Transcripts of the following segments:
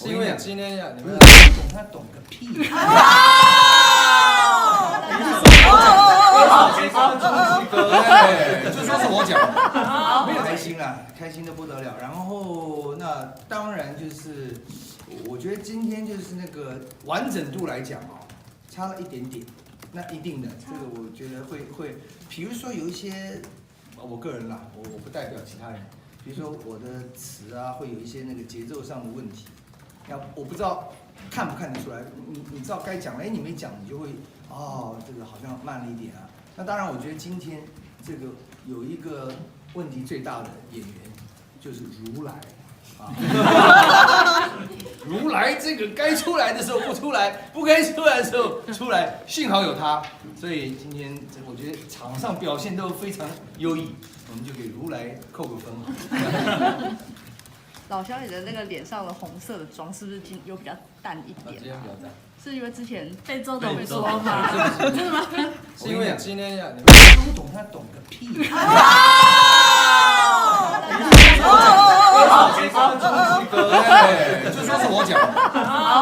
是因为今天呀，你们不懂他懂个屁！就说是我讲，没有开心啦，开心的不得了。然后那当然就是，我觉得今天就是那个完整度来讲哦，差了一点点。那一定的，这个我觉得会，比如说有一些，我个人啦，我不代表其他人。比如说我的词啊，会有一些那个节奏上的问题。我不知道看不看得出来，你知道该讲了，你没讲，你就会这个好像慢了一点啊。那当然，我觉得今天这个有一个问题最大的演员就是如来啊，如来这个该出来的时候不出来，不该出来的时候出来，幸好有他，所以今天我觉得场上表现都非常优异，我们就给如来扣个分。老小姐的那个脸上的红色的妆是不是有比较淡一点？今天比较淡，是因为之前被周董说嘛？真的吗？是因为今天呀，你们不懂他懂个屁！就说是我讲，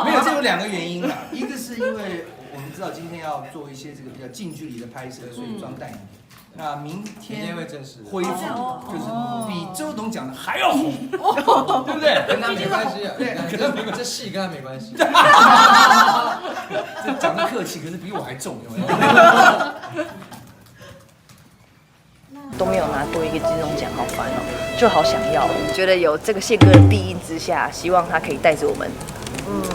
没有，这有两个原因啦。一个是因为我们知道今天要做一些这个比较近距离的拍摄，所以妆淡一点。那明天会正式恢复，就是比周董讲的还要红，对不对？跟他没关系啊，对，这戏跟他没关系。这讲的客气，可是比我还重，有没有？都没有拿多一个金钟奖，好烦哦，就好想要。觉得有这个宪哥的庇荫之下，希望他可以带着我们。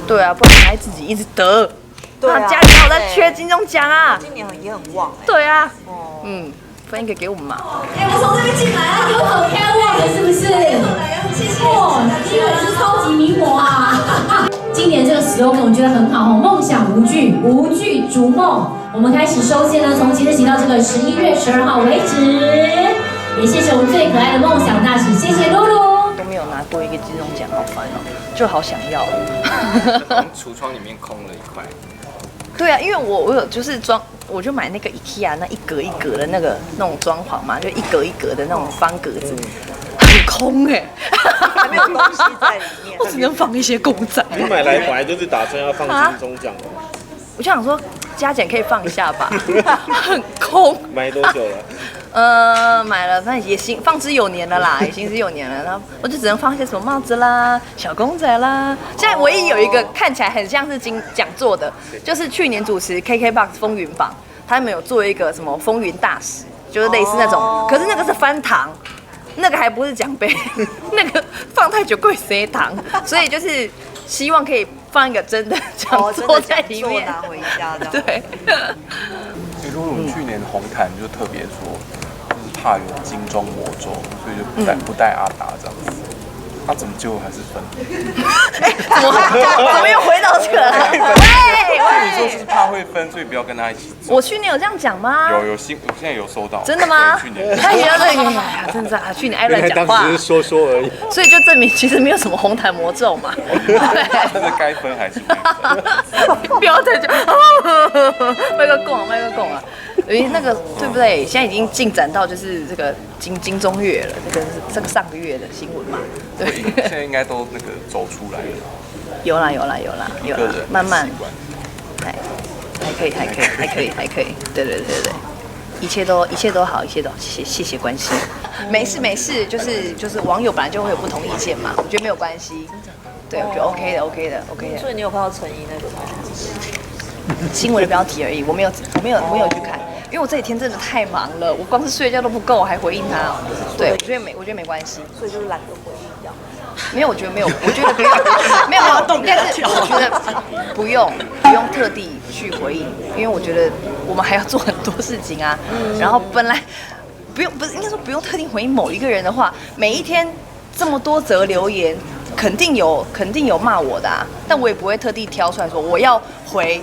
对啊，不然他还自己一直得。对啊，家里还有在缺金钟奖啊。今年也很旺。对啊，分一个给我们嘛。我从这边进来啊，给我很开胃的，是不是？谢谢。你以为是超级名模啊？今年这个 slogan 我觉得很好哦，梦想无惧，无惧逐梦。我们开始收件呢，从即日起到这个11月12号为止。也谢谢我们最可爱的梦想大使，谢谢露露。都没有拿多一个金钟奖，好烦哦，就好想要。橱窗里面空了一块。对啊，因为我有就是我就买那个 IKEA 那一格一格的那种装潢嘛，就一格一格的那种方格子，很空哎，还没有东西在里面，我只能放一些公仔。你买来本来就是打算要放金钟奖的，我就想说加减可以放一下吧，很空。买多久了？买了，反正也行，放之有年了啦，也行之有年了。然后我就只能放一些什么帽子啦、小公仔啦。现在唯一有一个看起来很像是金讲座的，就是去年主持 KKBOX 风云榜，他们有做一个什么风云大使，就是类似那种，可是那个是翻糖。那个还不是奖杯，那个放太久会塞糖，所以就是希望可以放一个真的讲座在里面，拿回家的。对。因为我们去年红毯就特别说，就是怕有金钟魔咒，所以就不带阿达这样子。他怎么最后还是分？怎么又回到这个了？喂，你说是怕会分，所以不要跟他一起走。我去年有这样讲吗？有，我现在有收到。真的吗？去年。哎呀，真的啊，去年爱乱讲话。当时是说而已。所以就证明其实没有什么红毯魔咒嘛。但是该分还是没分。不要再讲，卖个供啊！那个对不对？现在已经进展到就是这个金钟月了，这个上个月的新闻嘛。对，现在应该都那个走出来了。有啦，慢慢，还可以，对，一切都好，谢谢关心，没事，就是网友本来就会有不同意见嘛，我觉得没有关系，对，我觉得 OK 的。所以你有看到陈怡那个吗？新闻的标题而已，我没有去看，因为我这几天真的太忙了，我光是睡觉都不够，我还回应他。对，我觉得没关系，所以就是懒得回应这样。没有，我觉得没有，我觉得不用，没有，但是我觉得不用特地去回应，因为我觉得我们还要做很多事情啊。然后本来不是应该说不用特定回应某一个人的话，每一天这么多则留言。肯定有骂我的啊，但我也不会特地挑出来说我要回，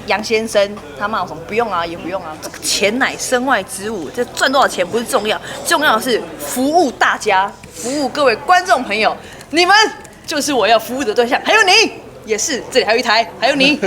杨先生他骂我什么不用啊，也不用啊，这个钱乃身外之物，这赚多少钱不是重要，重要的是服务大家，服务各位观众朋友，你们就是我要服务的对象，还有你也是，这里还有一台，还有你。